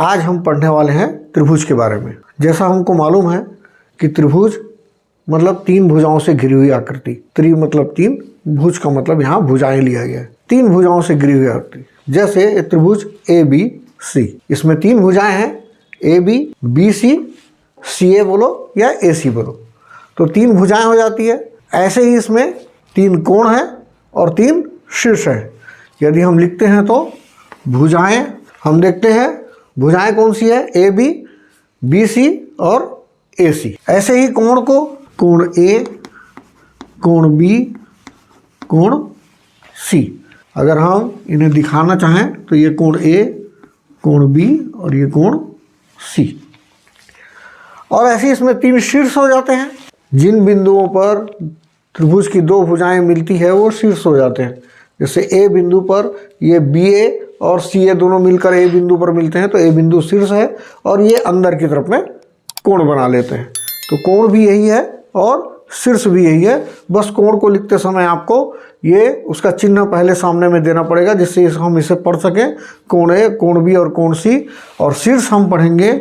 आज हम पढ़ने वाले हैं त्रिभुज के बारे में। जैसा हमको मालूम है कि त्रिभुज मतलब तीन भुजाओं से घिरी हुई आकृति। त्रि मतलब तीन, भुज का मतलब यहाँ भुजाएं लिया गया है। तीन भुजाओं से घिरी हुई आकृति, जैसे त्रिभुज ए बी सी। इसमें तीन भुजाएं हैं, ए बी, बी सी, सी ए बोलो या ए सी बोलो, तो तीन भुजाएं हो जाती है। ऐसे ही इसमें तीन कोण हैं और तीन शीर्ष हैं। यदि हम लिखते हैं तो भुजाएं, हम देखते हैं भुजाएं कौन सी है, ए बी, बी सी और ए सी। ऐसे ही कोण को कोण ए, कोण बी, कोण सी। अगर हम इन्हें दिखाना चाहें तो ये कोण ए, कोण बी और ये कोण सी। और ऐसे इसमें तीन शीर्ष हो जाते हैं। जिन बिंदुओं पर त्रिभुज की दो भुजाएं मिलती है वो शीर्ष हो जाते हैं। जैसे ए बिंदु पर ये बी ए और सी ए दोनों मिलकर ए बिंदु पर मिलते हैं तो ए बिंदु शीर्ष है, और ये अंदर की तरफ में कोण बना लेते हैं। तो कोण भी यही है और शीर्ष भी यही है। बस कोण को लिखते समय आपको ये उसका चिन्ह पहले सामने में देना पड़ेगा जिससे हम इसे पढ़ सकें। कोण ए, कोण बी और कोण सी। और शीर्ष हम पढ़ेंगे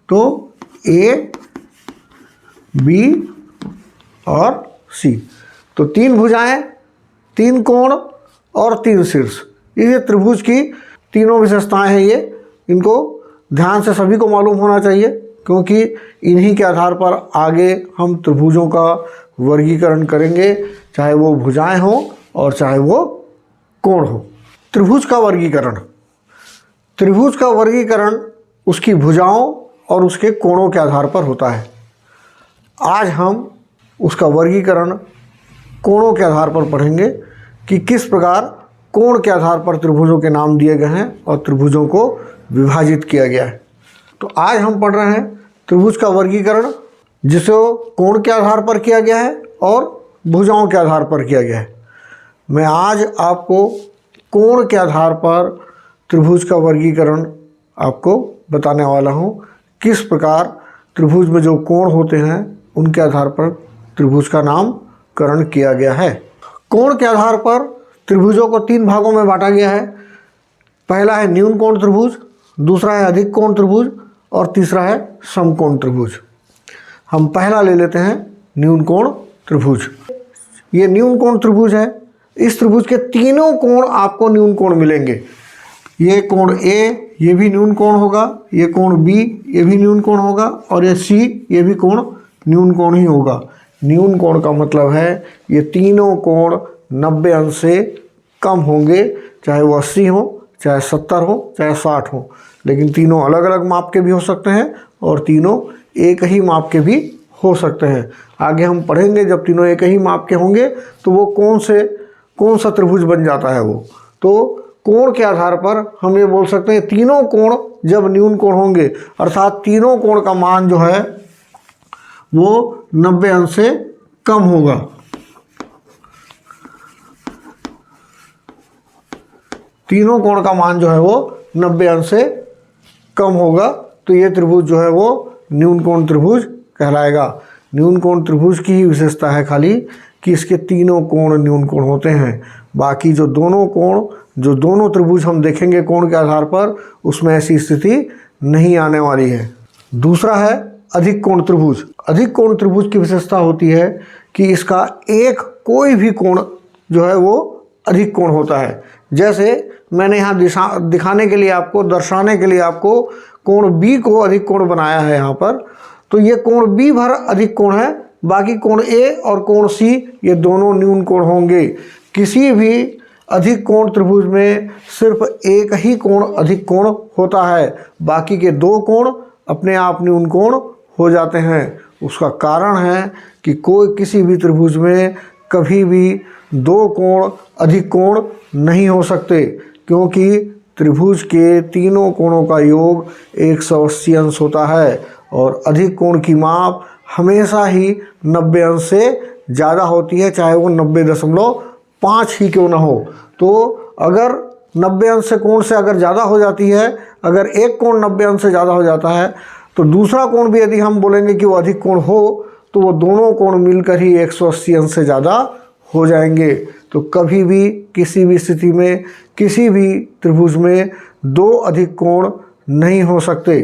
तो ए, बी और सी। तो तीन भुजाएं, तीन कोण और तीन शीर्ष, ये त्रिभुज की तीनों विशेषताएं हैं। ये इनको ध्यान से सभी को मालूम होना चाहिए, क्योंकि इन्हीं के आधार पर आगे हम त्रिभुजों का वर्गीकरण करेंगे, चाहे वो भुजाएं हो और चाहे वो कोण हो। त्रिभुज का वर्गीकरण, त्रिभुज का वर्गीकरण उसकी भुजाओं और उसके कोणों के आधार पर होता है। आज हम उसका वर्गीकरण कोणों के आधार पर पढ़ेंगे कि किस प्रकार कोण के आधार पर त्रिभुजों के नाम दिए गए हैं और त्रिभुजों को विभाजित किया गया है। तो आज हम पढ़ रहे हैं त्रिभुज का वर्गीकरण, जिसे कोण के आधार पर किया गया है और भुजाओं के आधार पर किया गया है। मैं आज आपको कोण के आधार पर त्रिभुज का वर्गीकरण आपको बताने वाला हूँ। किस प्रकार त्रिभुज में जो कोण होते हैं उनके आधार पर त्रिभुज का नामकरण किया गया है। कोण के आधार पर त्रिभुजों को तीन भागों में बांटा गया है। पहला है न्यून कोण त्रिभुज, दूसरा है अधिक कोण त्रिभुज और तीसरा है समकोण त्रिभुज। हम पहला ले लेते हैं न्यून कोण त्रिभुज। ये न्यून कोण त्रिभुज है। इस त्रिभुज के तीनों कोण आपको न्यून कोण मिलेंगे। ये कोण ए, ये भी न्यून कोण होगा, ये कोण बी, ये भी न्यून कोण होगा, और ये सी, ये भी कोण न्यून कोण ही होगा। न्यून कोण का मतलब है ये तीनों कोण 90 अंश से कम होंगे, चाहे वो 80 हो, चाहे 70 हो, चाहे 60 हो। लेकिन तीनों अलग अलग माप के भी हो सकते हैं और तीनों एक ही माप के भी हो सकते हैं। आगे हम पढ़ेंगे जब तीनों एक ही माप के होंगे तो वो कौन सा त्रिभुज बन जाता है वो। तो कोण के आधार पर हम ये बोल सकते हैं तीनों कोण जब न्यून कोण होंगे, अर्थात तीनों कोण का मान जो है वो 90 अंश से कम होगा। तीनों कोण का मान जो है वो 90 अंश से कम होगा, तो ये त्रिभुज जो है वो न्यून कोण त्रिभुज कहलाएगा। न्यून कोण त्रिभुज की ही विशेषता है खाली कि इसके तीनों कोण न्यून कोण होते हैं। बाकी जो दोनों त्रिभुज हम देखेंगे कोण के आधार पर, उसमें ऐसी स्थिति नहीं आने वाली है। दूसरा है अधिक कोण त्रिभुज। अधिक कोण त्रिभुज की विशेषता होती है कि इसका एक कोई भी कोण जो है वो अधिक कोण होता है। जैसे मैंने यहाँ दिखाने के लिए आपको, दर्शाने के लिए आपको कोण बी को अधिक कोण बनाया है यहाँ पर, तो ये कोण बी भर अधिक कोण है। बाकी कोण ए और कोण सी ये दोनों न्यून कोण होंगे। किसी भी अधिक कोण त्रिभुज में सिर्फ एक ही कोण अधिक कोण होता है, बाकी के दो कोण अपने आप न्यून कोण हो जाते हैं। उसका कारण है कि किसी भी त्रिभुज में कभी भी दो कोण अधिक कोण नहीं हो सकते, क्योंकि त्रिभुज के तीनों कोणों का योग 180 अंश होता है और अधिक कोण की माप हमेशा ही 90 अंश से ज़्यादा होती है, चाहे वो 90.5 ही क्यों ना हो। तो अगर 90 अंश से कोण से अगर ज़्यादा हो जाती है, अगर एक कोण 90 अंश से ज़्यादा हो जाता है, तो दूसरा कोण भी यदि हम बोलेंगे कि वो अधिक कोण हो, तो वो दोनों कोण मिलकर ही 180 अंश से ज़्यादा हो जाएंगे। तो कभी भी किसी भी स्थिति में किसी भी त्रिभुज में दो अधिक कोण नहीं हो सकते।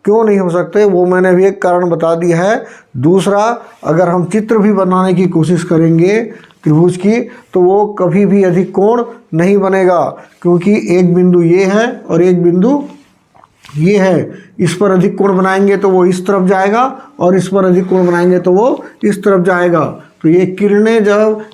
क्यों नहीं हो सकते वो मैंने भी एक कारण बता दिया है। दूसरा, अगर हम चित्र भी बनाने की कोशिश करेंगे त्रिभुज की तो वो कभी भी अधिक कोण नहीं बनेगा, क्योंकि एक बिंदु ये है और एक बिंदु ये है। इस पर अधिक कोण बनाएंगे तो वो इस तरफ जाएगा और इस पर अधिक कोण बनाएंगे तो वो इस तरफ जाएगा। तो ये किरणें जब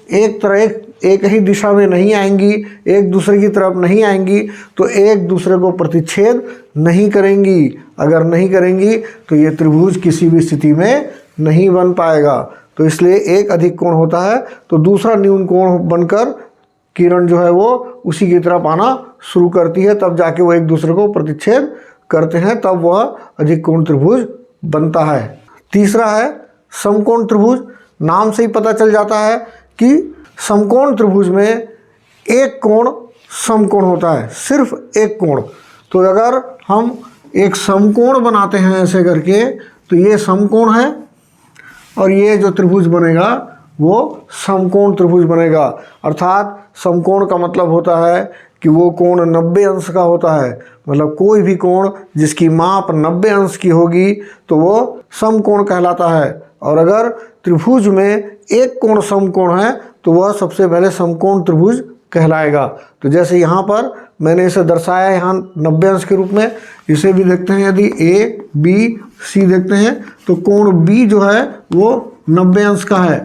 एक ही दिशा में नहीं आएंगी, एक दूसरे की तरफ नहीं आएंगी, तो एक दूसरे को प्रतिच्छेद नहीं करेंगी। अगर नहीं करेंगी तो ये त्रिभुज किसी भी स्थिति में नहीं बन पाएगा। तो इसलिए एक अधिक कोण होता है तो दूसरा न्यून कोण बनकर किरण जो है वो उसी की तरफ आना शुरू करती है, तब जाके वो एक दूसरे को प्रतिच्छेद करते हैं, तब वह अधिक कोण त्रिभुज बनता है। तीसरा है समकोण त्रिभुज। नाम से ही पता चल जाता है कि समकोण त्रिभुज में एक कोण समकोण होता है, सिर्फ एक कोण। तो अगर हम एक समकोण बनाते हैं ऐसे करके, तो ये समकोण है और ये जो त्रिभुज बनेगा वो समकोण त्रिभुज बनेगा। अर्थात समकोण का मतलब होता है कि वो कोण 90 अंश का होता है। मतलब कोई भी कोण जिसकी माप 90 अंश की होगी तो वो समकोण कहलाता है। और अगर त्रिभुज में एक कोण समकोण है तो वह सबसे पहले समकोण त्रिभुज कहलाएगा। तो जैसे यहाँ पर मैंने इसे दर्शाया है यहाँ 90 अंश के रूप में। इसे भी देखते हैं, यदि ए बी सी देखते हैं तो कोण बी जो है वो 90 अंश का है।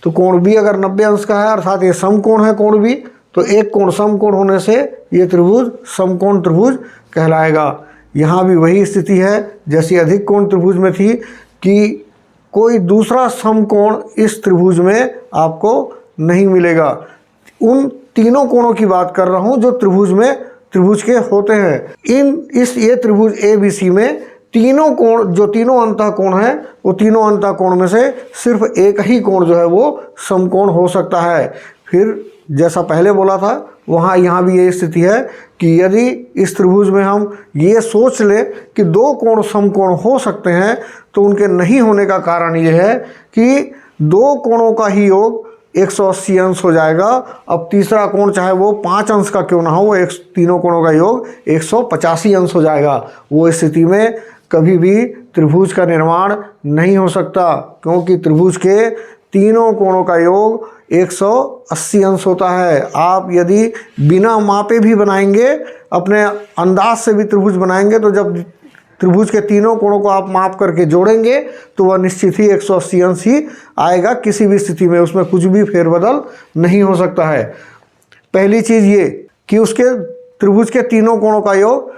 तो कोण बी अगर 90 अंश का है अर्थात ये समकोण है कोण बी, तो एक कोण समकोण होने से ये त्रिभुज समकोण त्रिभुज कहलाएगा। यहाँ भी वही स्थिति है जैसी अधिक कोण त्रिभुज में थी कि कोई दूसरा समकोण इस त्रिभुज में आपको नहीं मिलेगा। उन तीनों कोणों की बात कर रहा हूँ जो त्रिभुज के होते हैं। ये त्रिभुज ए बी सी में तीनों कोण, जो तीनों अंतः कोण है, वो तीनों अंतः कोण में से सिर्फ एक ही कोण जो है वो समकोण हो सकता है। फिर जैसा पहले बोला था वहाँ यहाँ भी ये स्थिति है कि यदि इस त्रिभुज में हम ये सोच लें कि दो कोण समकोण हो सकते हैं तो उनके नहीं होने का कारण ये है कि दो कोणों का ही योग 180 अंश हो जाएगा। अब तीसरा कोण चाहे वो 5 अंश का क्यों ना हो, वो तीनों कोणों का योग 185 अंश हो जाएगा। वो स्थिति में कभी भी त्रिभुज का निर्माण नहीं हो सकता, क्योंकि त्रिभुज के तीनों कोणों का योग 180 अंश होता है। आप यदि बिना मापे भी बनाएंगे, अपने अंदाज से भी त्रिभुज बनाएंगे, तो जब त्रिभुज के तीनों कोणों को आप माप करके जोड़ेंगे तो वह निश्चित ही 180 अंश ही आएगा। किसी भी स्थिति में उसमें कुछ भी फेरबदल नहीं हो सकता है। पहली चीज़ ये कि उसके त्रिभुज के तीनों कोणों का योग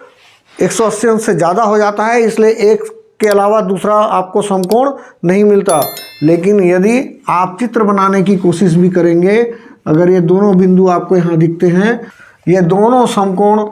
180 अंश से ज़्यादा हो जाता है, इसलिए एक के अलावा दूसरा आपको समकोण नहीं मिलता। लेकिन यदि आप चित्र बनाने की कोशिश भी करेंगे, अगर ये दोनों बिंदु आपको यहाँ दिखते हैं, ये दोनों समकोण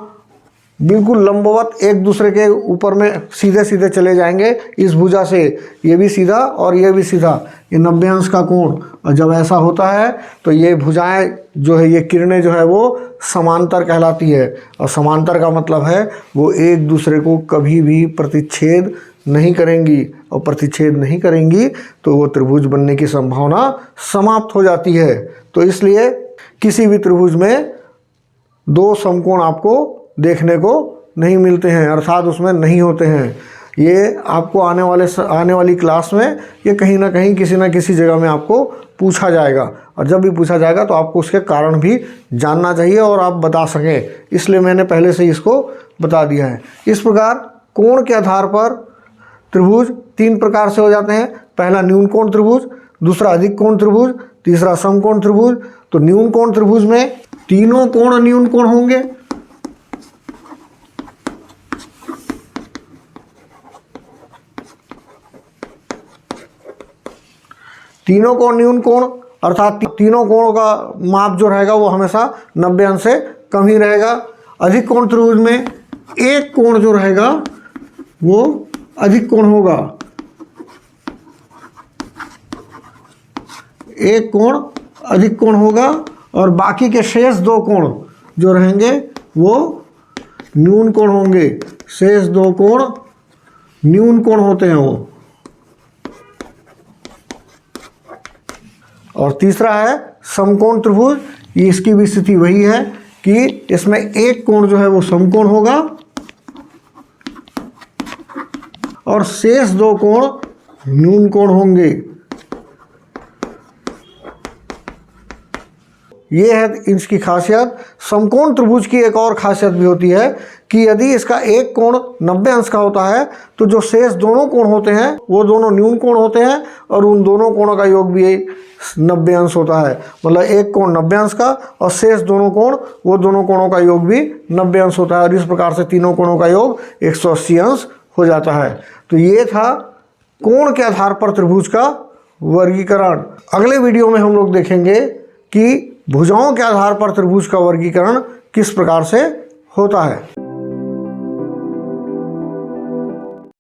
बिल्कुल लंबवत एक दूसरे के ऊपर में सीधे सीधे चले जाएंगे। इस भुजा से ये भी सीधा और ये भी सीधा, ये 90 अंश का कोण। और जब ऐसा होता है तो ये भुजाएं जो है, ये किरणें जो है वो समांतर कहलाती है। और समांतर का मतलब है वो एक दूसरे को कभी भी प्रतिच्छेद नहीं करेंगी, और प्रतिच्छेद नहीं करेंगी तो वो त्रिभुज बनने की संभावना समाप्त हो जाती है। तो इसलिए किसी भी त्रिभुज में दो समकोण आपको देखने को नहीं मिलते हैं, अर्थात उसमें नहीं होते हैं। ये आपको आने वाली क्लास में ये कहीं ना कहीं किसी न किसी जगह में आपको पूछा जाएगा, और जब भी पूछा जाएगा तो आपको उसके कारण भी जानना चाहिए और आप बता सकें, इसलिए मैंने पहले से इसको बता दिया है। इस प्रकार कोण के आधार पर त्रिभुज 3 प्रकार से हो जाते हैं। पहला न्यून कोण त्रिभुज, दूसरा अधिक कोण त्रिभुज, तीसरा समकोण त्रिभुज। तो न्यून कोण त्रिभुज में तीनों कोण न्यून कोण होंगे। तीनों कोण न्यून कोण, अर्थात तीनों कोणों का माप जो रहेगा वो हमेशा 90 अंश से कम ही रहेगा। अधिक कोण त्रिभुज में एक कोण जो रहेगा वो अधिक कोण होगा, एक कोण अधिक कोण होगा, और बाकी के शेष 2 कोण जो रहेंगे वो न्यून कोण होंगे। शेष 2 कोण न्यून कोण होते हैं वो। और तीसरा है समकोण त्रिभुज। इसकी भी स्थिति वही है कि इसमें एक कोण जो है वो समकोण होगा और शेष 2 कोण न्यून कोण होंगे। ये है इसकी खासियत। समकोण त्रिभुज की एक और खासियत भी होती है कि यदि इसका एक कोण 90 अंश का होता है तो जो शेष दोनों कोण होते हैं वो दोनों न्यून कोण होते हैं और उन दोनों कोणों का योग भी 90 अंश होता है। मतलब एक कोण 90 अंश का और शेष दोनों कोण, वो दोनों कोणों का योग भी 90 अंश होता है और इस प्रकार से तीनों कोणों का योग 180 अंश हो जाता है। तो ये था कोण के आधार पर त्रिभुज का वर्गीकरण। अगले वीडियो में हम लोग देखेंगे कि भुजाओं के आधार पर त्रिभुज का वर्गीकरण किस प्रकार से होता है।